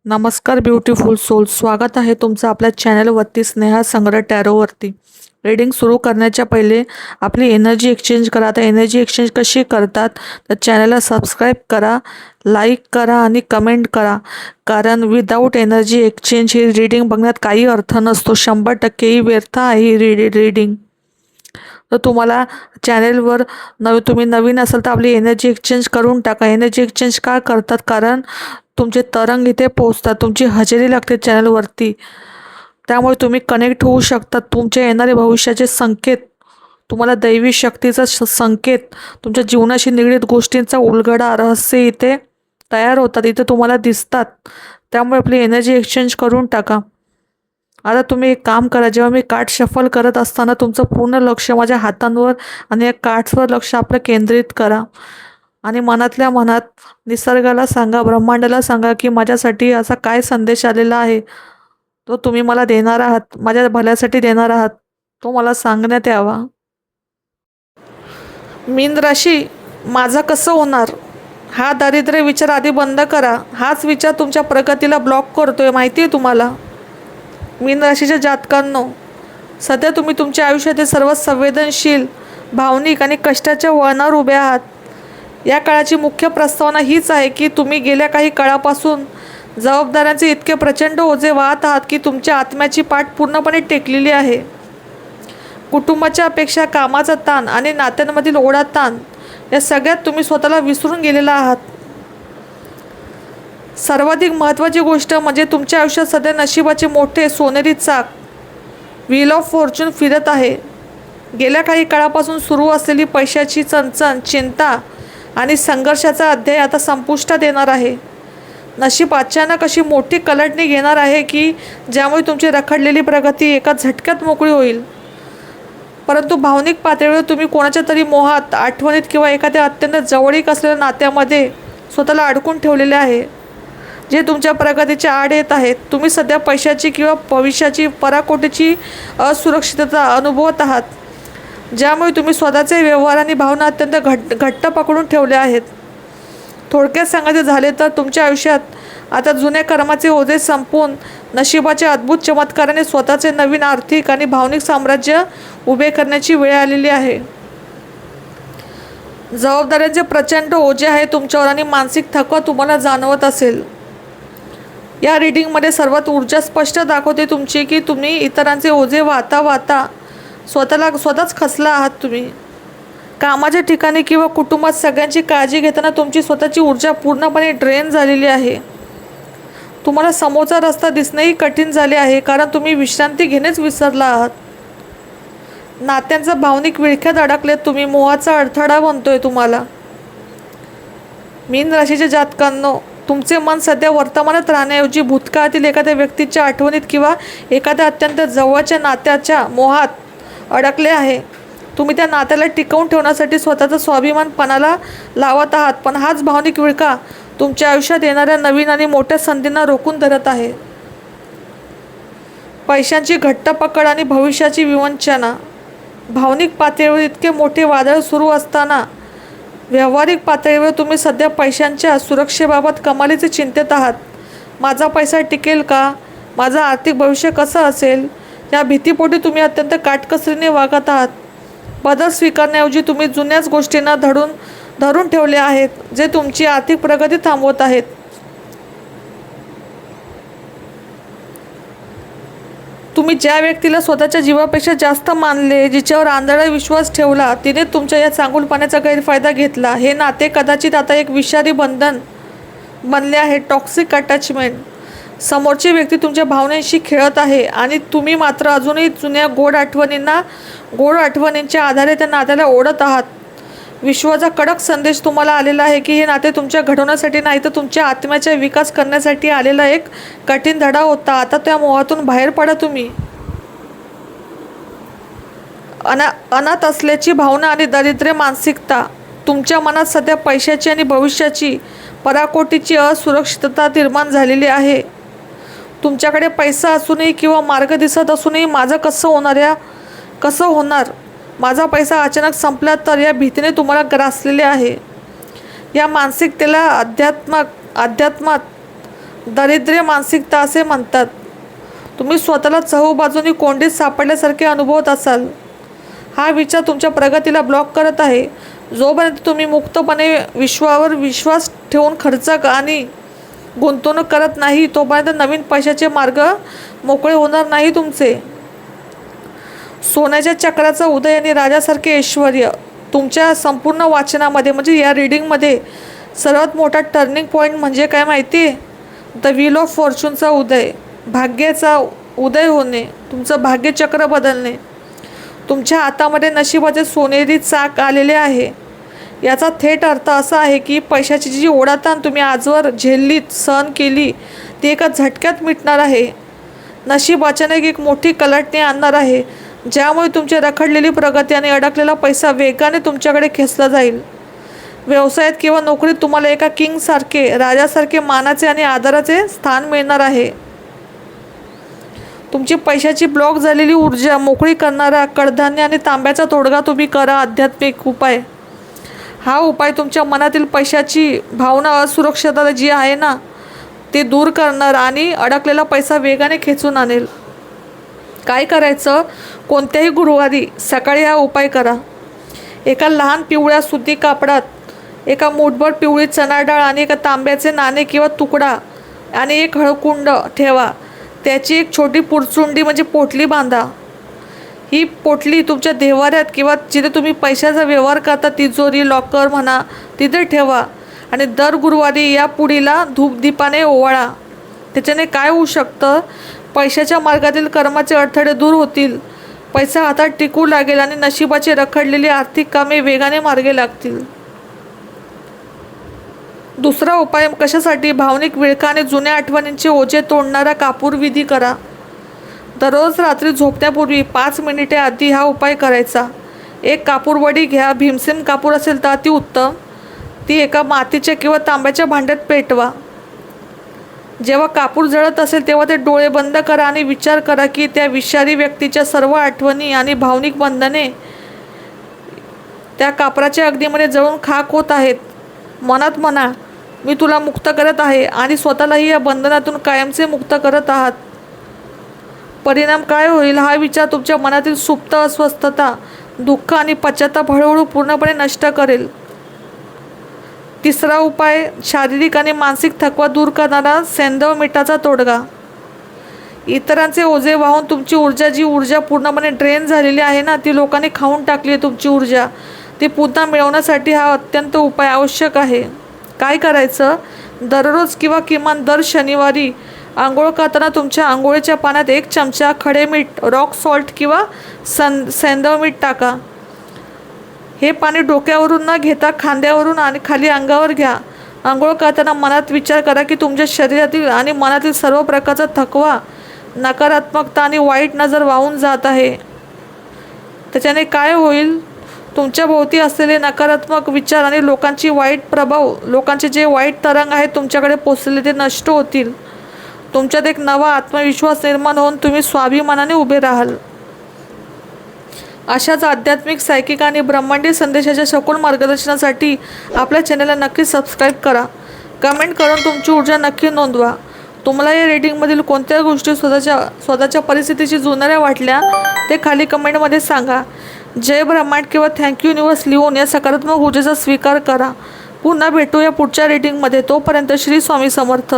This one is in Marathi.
नमस्कार ब्युटिफुल सोल, स्वागत आहे तुमचं आपल्या चॅनलवरती स्नेहा संग्रह टॅरोवरती. रीडिंग सुरू करण्याच्या पहिले आपली एनर्जी एक्सचेंज करा. आता एनर्जी एक्सचेंज कशी करतात तर चॅनलला सबस्क्राईब करा, लाईक करा आणि कमेंट करा. कारण विदाऊट एनर्जी एक्सचेंज ही रीडिंग बघण्यात काही अर्थ नसतो. 100% ही व्यर्थ आहे ही रीडिंग. तर तुम्हाला चॅनेलवर तुम्ही नवीन असाल तर आपली एनर्जी एक्सचेंज करून टाका. एनर्जी एक्सचेंज का करतात? कारण तुमचे तरंग इथे पोहोचतात, तुमची हजेरी लागते चॅनलवरती, त्यामुळे तुम्ही कनेक्ट होऊ शकतात. तुमच्या येणारे भविष्याचे संकेत, तुम्हाला दैवी शक्तीचा संकेत, तुमच्या जीवनाशी निगडीत गोष्टींचा उलगडा, रहस्य इथे तयार होतात, इथे तुम्हाला दिसतात. त्यामुळे आपली एनर्जी एक्सचेंज करून टाका. आता तुम्ही एक काम करा, जेव्हा मी कार्ड शफल करत असताना तुमचं पूर्ण लक्ष माझ्या हातांवर आणि या कार्ड्सवर लक्ष आपलं केंद्रित करा आणि मनातल्या मनात निसर्गाला सांगा, ब्रह्मांडाला सांगा की माझ्यासाठी असा काय संदेश आलेला आहे, तो तुम्ही मला देणार आहात, माझ्या भल्यासाठी देणार आहात, तो मला सांगण्यात यावा. मीन राशी, माझं कसं होणार? हा दारिद्र्य विचार आधी बंद करा. हाच विचार तुमच्या प्रगतीला ब्लॉक करतोय, माहिती आहे तुम्हाला. मीन राशीच्या जातकांनो, सध्या तुम्ही तुमच्या आयुष्यातील सर्वात संवेदनशील, भावनिक आणि कष्टाच्या वळणावर उभे आहात. या काळाची मुख्य प्रस्तावना हीच आहे की तुम्ही गेल्या काही काळापासून जबाबदाऱ्यांचे इतके प्रचंड ओझे वाहत आहात की तुमच्या आत्म्याची पाठ पूर्णपणे टेकलेली आहे. कुटुंबाच्या अपेक्षा, कामाचा ताण आणि नात्यांमधील ओढाताण या सगळ्यात तुम्ही स्वतःला विसरून गेलेला आहात. सर्वाधिक महत्त्वाची गोष्ट म्हणजे तुमच्या आयुष्यात सध्या नशिबाचे मोठे सोनेरी चाक, व्हील ऑफ फॉर्च्यून फिरत आहे. गेल्या काही काळापासून सुरू असलेली पैशाची चणचण, चिंता आणि संघर्षाचा अध्याय आता संपुष्टात येणार आहे. नशीब अचानक अशी मोठी कलटणी घेणार आहे की ज्यामुळे तुमची रखडलेली प्रगती एका झटक्यात मोकळी होईल. परंतु भावनिक पातळीवर तुम्ही कोणाच्या तरी मोहात, आठवणीत किंवा एखाद्या अत्यंत जवळीक असलेल्या नात्यामध्ये स्वतःला अडकून ठेवलेले आहे, जे तुमच्या प्रगतीच्या आड येत आहेत. तुम्ही सध्या पैशाची किंवा भविष्याची, पराकोटीची असुरक्षितता अनुभवत आहात, ज्यामुळे तुम्ही स्वतःचे व्यवहार आणि भावना अत्यंत घट्ट पकडून ठेवले आहेत. थोडक्यात सांगायचे झाले तर तुमच्या आयुष्यात आता जुन्या कर्माचे ओझे संपवून नशिबाच्या अद्भुत चमत्काराने स्वतःचे नवीन आर्थिक आणि भावनिक साम्राज्य उभे करण्याची वेळ आलेली आहे. जबाबदाऱ्यांचे प्रचंड ओझे आहे तुमच्यावर आणि मानसिक थकवा तुम्हाला जाणवत असेल. या रीडिंगमध्ये सर्वात ऊर्जा स्पष्ट दाखवते तुमची की तुम्ही इतरांचे ओझे वाहता वाहता स्वतःच खचला आहात. तुम्ही कामाच्या ठिकाणी किंवा कुटुंबात सगळ्यांची काळजी घेताना तुमची स्वतःची ऊर्जा पूर्णपणे ड्रेन झालेली आहे. तुम्हाला समोरचा रस्ता दिसणेही कठीण झाले आहे कारण तुम्ही विश्रांती घेणेच विसरला आहात. नात्यांचा भावनिक विळख्यात अडकलेत तुम्ही, मोहाचा अडथळा बनतोय तुम्हाला. मीन राशीच्या जातकांनो, तुमचे मन सध्या वर्तमानात राहण्याऐवजी भूतकाळातील एखाद्या व्यक्तीच्या आठवणीत किंवा एखाद्या अत्यंत जवळच्या नात्याच्या मोहात अडकले आहे. तुम्ही त्या नात्याला टिकवून ठेवण्यासाठी स्वतःचा स्वाभिमान पणाला लावत आहात, पण हाच भावनिक विळखा तुमच्या आयुष्यात येणाऱ्या नवीन आणि मोठ्या संधींना रोखून धरत आहे. पैशांची घट्ट पकड आणि भविष्याची विवंचना. भावनिक पातळीवर इतके मोठे वादळ सुरू असताना व्यावहारिक पातळीवर तुम्ही सध्या पैशांच्या सुरक्षेबाबत कमालीचे चिंतेत आहात. माझा पैसा टिकेल का? माझं आर्थिक भविष्य कसं असेल? या भीतीपोटी तुम्ही अत्यंत काटकसरीने वागत आहात. बदल स्वीकारण्याऐवजी तुम्ही जुन्याच गोष्टींना धरून ठेवले आहेत, जे तुमची आर्थिक प्रगती थांबवत आहेत. तुम्ही ज्या व्यक्तीला स्वतःच्या जीवापेक्षा जास्त मानले, जिच्यावर आंधळा विश्वास ठेवला, तिने तुमच्या या चांगुलपणाचा गैरफायदा घेतला. हे नाते कदाचित आता एक विषारी बंधन बनले आहे, टॉक्सिक अटॅचमेंट. समोरची व्यक्ती तुमच्या भावनांशी खेळत आहे आणि तुम्ही मात्र अजूनही जुन्या गोड आठवणींच्या आधारे त्या नात्याला ओढत आहात. विश्वाचा कडक संदेश तुम्हाला आलेला आहे की हे नाते तुमच्या घडवण्यासाठी नाही तर तुमच्या आत्म्याचा विकास करण्यासाठी आलेला एक कठीण धडा होता. आता त्या मोहातून बाहेर पडा तुम्ही. अनाथ असल्याची भावना आणि दारिद्र्य मानसिकता. तुमच्या मनात सध्या पैशाची आणि भविष्याची, पराकोटीची असुरक्षितता निर्माण झालेली आहे. तुमच्याकडे पैसा असूनही किंवा मार्ग दिसत असूनही माझं कसं होणार, माझा पैसा अचानक संपला तर, या भीतीने तुम्हाला ग्रासलेले आहे. या मानसिकतेला अध्यात्मात दारिद्र्य मानसिकता असे म्हणतात. तुम्ही स्वतःला चहूबाजूनी कोंडीत सापडल्यासारखे अनुभवत असाल. हा विचार तुमच्या प्रगतीला ब्लॉक करत आहे. जोपर्यंत तुम्ही मुक्तपणे विश्वावर विश्वास ठेवून खर्च आणि गुंतवणूक करत नाही तोपर्यंत नवीन पैशाचे मार्ग मोकळे होणार नाही तुमचे. सोन्याच्या चक्राचा उदय आणि राजासारखे ऐश्वर. तुमच्या संपूर्ण वाचनामध्ये म्हणजे या रीडिंगमध्ये सर्वात मोठा टर्निंग पॉईंट म्हणजे काय माहिती आहे? द व्हील ऑफ फॉर्च्यूनचा उदय, भाग्याचा उदय होणे, तुमचं भाग्यचक्र बदलणे. तुमच्या हातामध्ये नशिबाचे सोनेरी चाक आलेले आहे. याचा थेट अर्थ असा आहे की पैशाची जी ओढाताण तुम्ही आजवर झेललीत, सहन केली, ती एका झटक्यात मिटणार आहे. नशीब अचानक एक मोठी कलाटणी आणणार आहे, ज्यामुळे तुमची रखडलेली प्रगती आणि अडकलेला पैसा वेगाने तुमच्याकडे खेचला जाईल. व्यवसायात किंवा नोकरीत तुम्हाला एका किंगसारखे, राजासारखे मानाचे आणि आदराचे स्थान मिळणार आहे. तुमची पैशाची ब्लॉक झालेली ऊर्जा मोकळी करणारा कडधान्य आणि तांब्याचा तोडगा तुम्ही करा. आध्यात्मिक उपाय. हा उपाय तुमच्या मनातील पैशाची भावना, असुरक्षितता जी आहे ना, ते दूर करणार आणि अडकलेला पैसा वेगाने खेचून आणेल. काय करायचं? कोणत्याही गुरुवारी सकाळी हा उपाय करा. एका लहान पिवळ्या सुती कापडात एका मूठभर पिवळी चणा डाळ आणि एका तांब्याचे नाणे किंवा तुकडा आणि एक हळकुंड ठेवा. त्याची एक छोटी पुरचुंडी म्हणजे पोटली बांधा. ही पोटली तुमच्या देव्हाऱ्यात किंवा जिथे तुम्ही पैशाचा व्यवहार करता, तिजोरी, लॉकर म्हणा, तिथे ठेवा. आणि दर गुरुवारी या पुडीला धूपदीपाने ओवाळा. त्याच्याने काय होऊ शकतं? पैशाच्या मार्गातील कर्माचे अडथळे दूर होतील, पैसा हातात टिकू लागेल आणि नशिबाची रखडलेली आर्थिक कामे वेगाने मार्गे लागतील. दुसरा उपाय कशासाठी? भावनिक विळखा आणि जुन्या आठवणींचे ओझे तोडणारा कापूर विधी करा. दररोज रात्री झोपण्यापूर्वी 5 मिनिटे आधी हा उपाय करायचा. एक कापूर वडी घ्या. भीमसेन कापूर असेल तर अतिउत्तम. ती एका मातीच्या किंवा तांब्याच्या भांड्यात पेटवा. जेव्हा कापूर जळत असेल तेव्हा ते डोळे बंद करा आणि विचार करा की त्या विषारी व्यक्तीच्या सर्व आठवणी आणि भावनिक बंधने त्या कापराच्या अग्नीमध्ये जळून खाक होत आहेत. मनात म्हणा, मी तुला मुक्त करत आहे आणि स्वतःलाही या बंधनातून कायमचे मुक्त करत आहात. परिणाम काय होईल? हा विचार तुमच्या मनातील सुप्त अस्वस्थता, दुःख आणि पश्चाताप हळूहळू पूर्णपणे नष्ट करेल. तिसरा उपाय शारीरिक आणि मानसिक थकवा दूर करणारा सैंधव मिठाचा तोडगा. इतरांचे ओझे वाहून तुमची ऊर्जा, जी ऊर्जा पूर्णपणे ड्रेन झालेली आहे ना, ती लोकांनी खाऊन टाकली आहे तुमची ऊर्जा, ती पुन्हा मिळवण्यासाठी हा अत्यंत उपाय आवश्यक आहे. काय करायचं? दररोज किंवा किमान दर शनिवारी आंघोळ करताना तुमच्या आंघोळीच्या पाण्यात 1 चमचा खडे मीठ, रॉक सॉल्ट किंवा सैंधव मीठ टाका. हे पाणी डोक्यावरून न घेता खांद्यावरून आणि खाली अंगावर घ्या. आंघोळ करताना मनात विचार करा की तुमच्या शरीरातील आणि मनातील सर्व प्रकारचा थकवा, नकारात्मकता आणि वाईट नजर वाहून जात आहे. त्याच्याने काय होईल? तुमच्या भोवती असलेले नकारात्मक विचार आणि लोकांची वाईट प्रभाव, लोकांचे जे वाईट तरंग आहेत तुमच्याकडे पोचलेले, ते नष्ट होतील. तुमच्यात एक नवा आत्मविश्वास निर्माण होऊन तुम्ही स्वाभिमानाने उभे राहाल. अशाच आध्यात्मिक, सायकिक आणि ब्रह्मांडीय संदेशाच्या सखोल मार्गदर्शनासाठी आपल्या चॅनलला नक्की सबस्क्राईब करा. कमेंट करून तुमची ऊर्जा नक्की नोंदवा. तुम्हाला या रीडिंगमधील कोणत्या गोष्टी स्वतःच्या परिस्थितीशी जुळणाऱ्या वाटल्या ते खाली कमेंटमध्ये सांगा. जय ब्रह्मांड किंवा थँक्यू युनिवर्स लिहून या सकारात्मक ऊर्जेचा स्वीकार करा. पुन्हा भेटूया पुढच्या रीडिंगमध्ये. तोपर्यंत श्री स्वामी समर्थ.